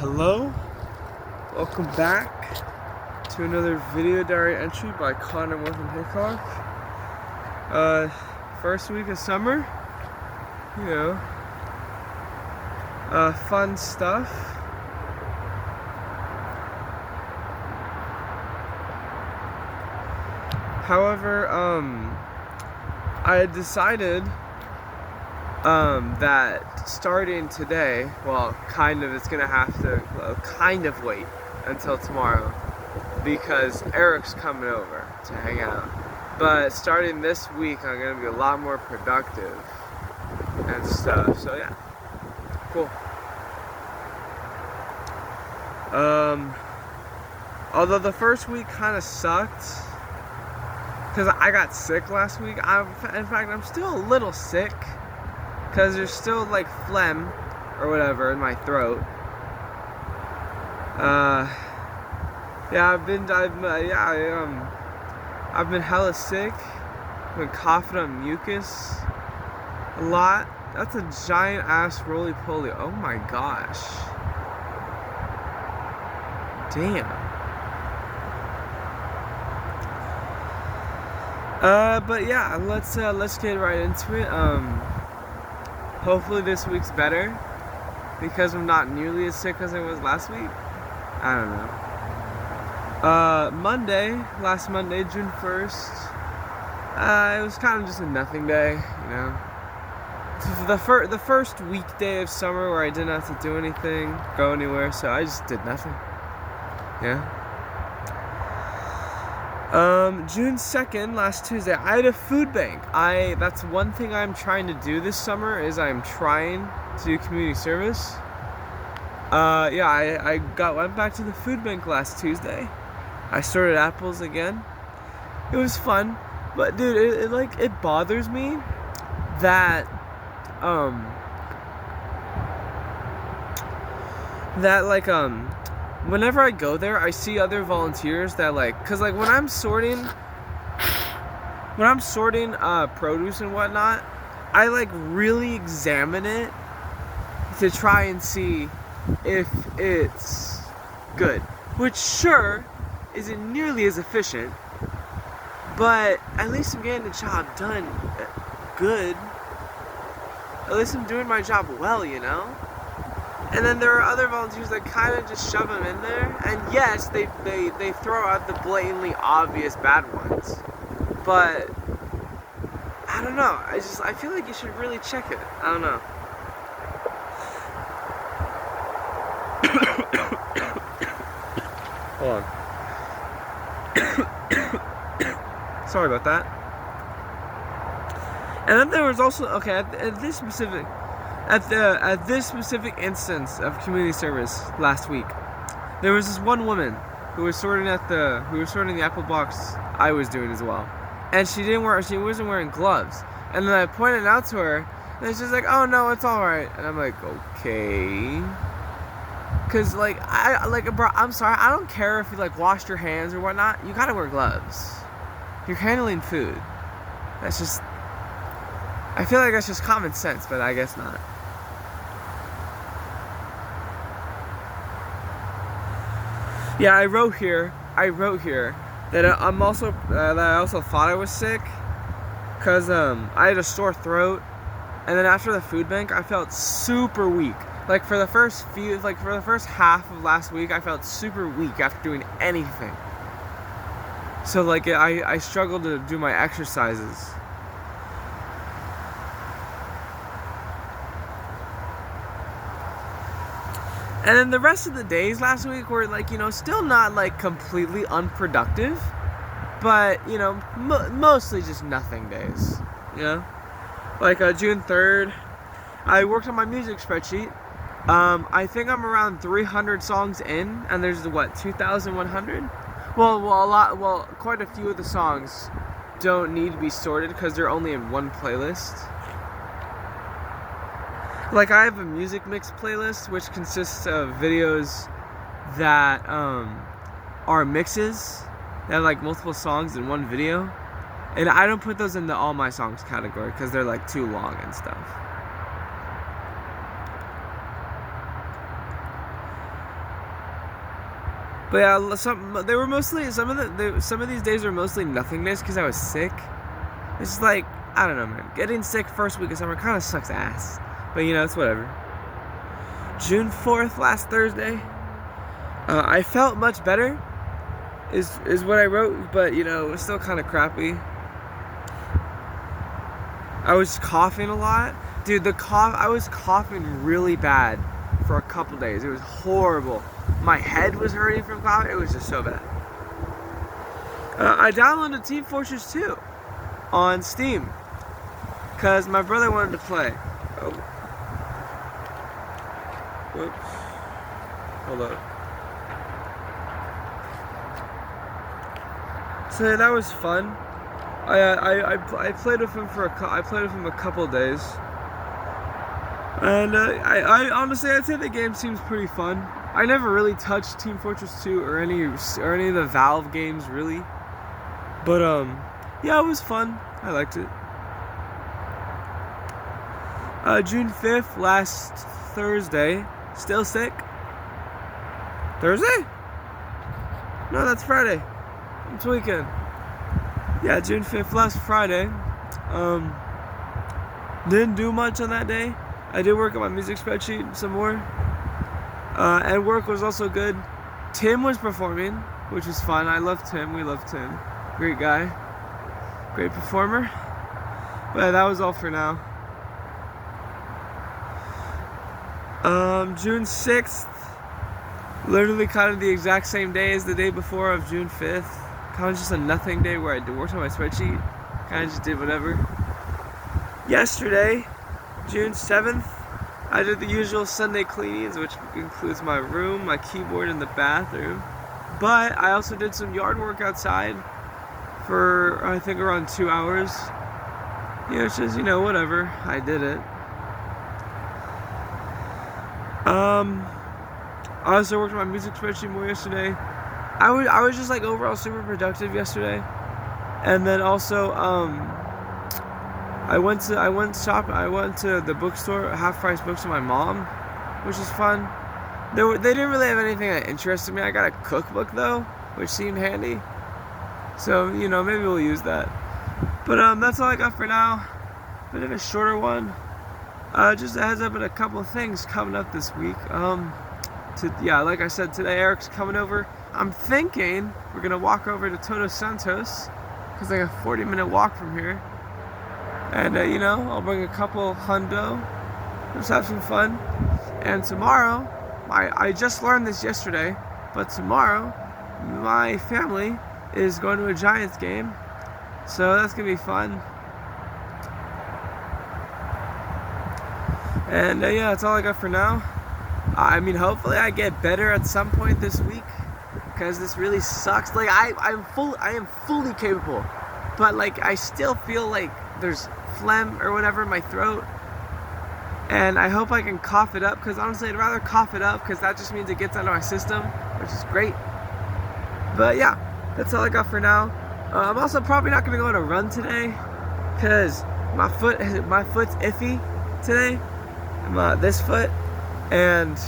Hello, welcome back to another video diary entry by Connor Morgan Hickok. First week of summer, you know, fun stuff. However, I had decided that starting today, well, it's gonna have to kind of wait until tomorrow because Eric's coming over to hang out. But starting this week, I'm gonna be a lot more productive and stuff. So yeah, cool. Although the first week kind of sucked because I got sick last week. In fact, I'm still a little sick. Because there's still like phlegm or whatever in my throat. I've been hella sick. I've been coughing on mucus a lot. That's a giant ass roly-poly. Oh my gosh. Damn. But yeah, let's get right into it. Hopefully this week's better because I'm not nearly as sick as I was last week. I don't know. Last Monday, June 1st, it was kind of just a nothing day, you know. The first weekday of summer where I didn't have to do anything, go anywhere, so I just did nothing. Yeah. June 2nd, last Tuesday, I had a food bank. That's one thing I'm trying to do this summer is I'm trying to do community service. I went back to the food bank last Tuesday. I sorted apples again. It was fun, but dude, it bothers me that, whenever I go there, I see other volunteers that cause when I'm sorting produce and whatnot, I really examine it to try and see if it's good, which sure isn't nearly as efficient, but at least I'm getting the job done good. At least I'm doing my job well, you know? And then there are other volunteers that kind of just shove them in there. And yes, they throw out the blatantly obvious bad ones. But, I don't know. I feel like you should really check it. I don't know. Hold on. Sorry about that. And then there was also, at this specific instance of community service last week, there was this one woman who was sorting the apple box I was doing as well, and she wasn't wearing gloves. And then I pointed out to her, and she's like, "Oh no, it's all right." And I'm like, "Okay," because bro, I'm sorry, I don't care if you washed your hands or whatnot. You gotta wear gloves. You're handling food. That's just. I feel like that's just common sense, but I guess not. Yeah, I wrote here that I also thought I was sick because I had a sore throat, and then after the food bank I felt super weak. For the first half of last week I felt super weak after doing anything. So I struggled to do my exercises. And then the rest of the days last week were still not completely unproductive, but mostly just nothing days. You know, June 3rd, I worked on my music spreadsheet. I think I'm around 300 songs in, and there's 2,100. Quite a few of the songs don't need to be sorted because they're only in one playlist. I have a music mix playlist which consists of videos that are mixes that have multiple songs in one video, and I don't put those in the all my songs category because they're too long and stuff. But yeah, some of these days were mostly nothing days because I was sick. It's just like, I don't know, man. Getting sick first week of summer kind of sucks ass. But you know, it's whatever. June 4th, last Thursday. I felt much better, is what I wrote, but you know, it was still kind of crappy. I was coughing a lot. Dude, I was coughing really bad for a couple days. It was horrible. My head was hurting from coughing. It was just so bad. I downloaded Team Fortress 2 on Steam because my brother wanted to play. Oh. Whoops. Hold up. So that was fun. I played with him a couple days, and I honestly, I'd say the game seems pretty fun. I never really touched Team Fortress 2 or any of the Valve games really, but yeah, it was fun. I liked it. June 5th, last Thursday. Still sick? Thursday? No, that's Friday. It's weekend. Yeah, June 5th, last Friday. Didn't do much on that day. I did work on my music spreadsheet some more. And work was also good. Tim was performing, which was fun. I love Tim. We love Tim. Great guy. Great performer. But that was all for now. June 6th. Literally kind of the exact same day as the day before of June 5th. Kind of just a nothing day where I worked on my spreadsheet. Kind of just did whatever. Yesterday, June 7th, I did the usual Sunday cleanings, which includes my room, my keyboard, and the bathroom. But I also did some yard work outside for, I think, around 2 hours. You know, it's just, you know, whatever. I did it. I also worked on my music spreadsheet more yesterday. I was just like overall super productive yesterday. And then also, I went to the bookstore, Half Price Books with my mom, which was fun. They didn't really have anything that interested me. I got a cookbook though, which seemed handy. So, you know, maybe we'll use that. But that's all I got for now. Bit of a shorter one. Just a heads up on a couple of things coming up this week. Yeah, like I said, today Eric's coming over. I'm thinking we're gonna walk over to Todos Santos, cause like a 40-minute walk from here. And you know, I'll bring a couple hundo, just have some fun. And tomorrow, I just learned this yesterday, but tomorrow my family is going to a Giants game, so that's gonna be fun. And yeah, that's all I got for now. I mean, hopefully I get better at some point this week, because this really sucks. Like I am fully capable, but like I still feel like there's phlegm or whatever in my throat, and I hope I can cough it up, because honestly I'd rather cough it up, because that just means it gets out of my system, which is great. But yeah, that's all I got for now. I'm also probably not gonna go on a run today, because my foot's iffy today, this foot, and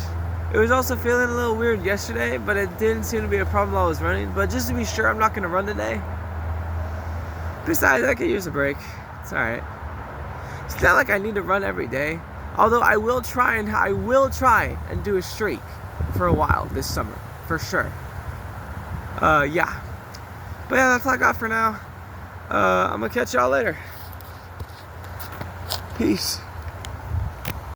it was also feeling a little weird yesterday, but it didn't seem to be a problem while I was running. But just to be sure, I'm not gonna run today. Besides, I could use a break. It's alright. It's not like I need to run every day. Although I will try and do a streak for a while this summer, for sure. Yeah. But yeah, that's all I got for now. I'm gonna catch y'all later. Peace.